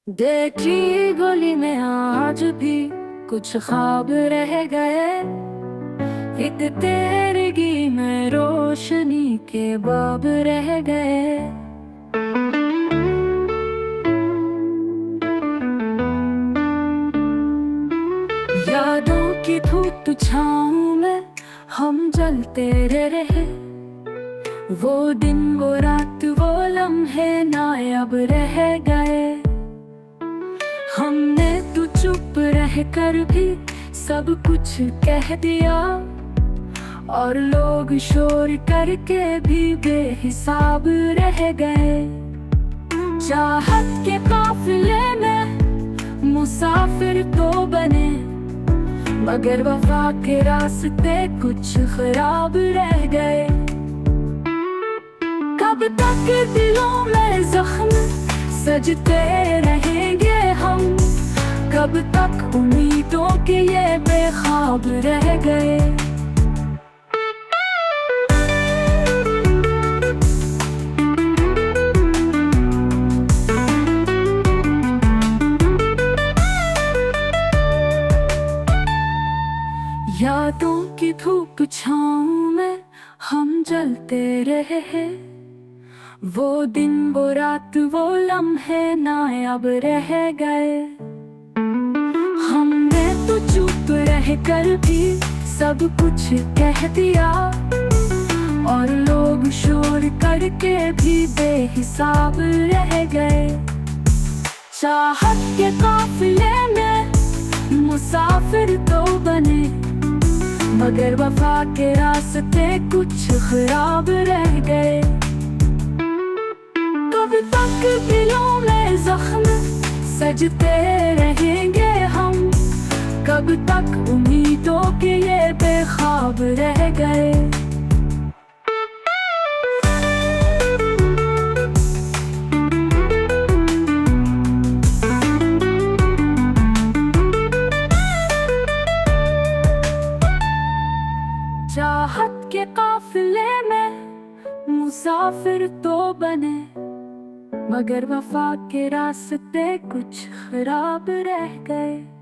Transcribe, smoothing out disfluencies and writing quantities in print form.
देखी गली में आज भी कुछ ख्वाब रह गए। एक तेरगी में रोशनी के बाब रह गए। यादों की धूप छाँव में हम जलते रहे। वो दिन वो रात वो लम्हे नायाब रह गए। हमने तो चुप रह कर भी सब कुछ कह दिया, और लोग शोर करके भी बेहिसाब रह गए। चाहत के काफिले में मुसाफिर तो बने, मगर वफा के रास्ते कुछ खराब रह गए। कब तक दिलों में जख्म सजते रहेंगे हम, कब तक उम्मीदों के ये बेख्वाब रह गए। यादों की धूप छाँव में हम जलते रहे। वो दिन वो रात वो लम्हे नायाब रह गए। हमने तो चुप रह कर भी सब कुछ कह दिया, और लोग शोर करके भी बेहिसाब रह गए। चाहत के काफिले में मुसाफिर तो बने, मगर वफा के रास्ते कुछ खराब रह गए। कब तक दिलों में जख्म सजते रहेंगे हम, कब तक उम्मीदों के ये बेख्वाब रह गए। चाहत के काफिले में मुसाफिर तो बने, मगर वफा के रास्ते कुछ खराब रह गए।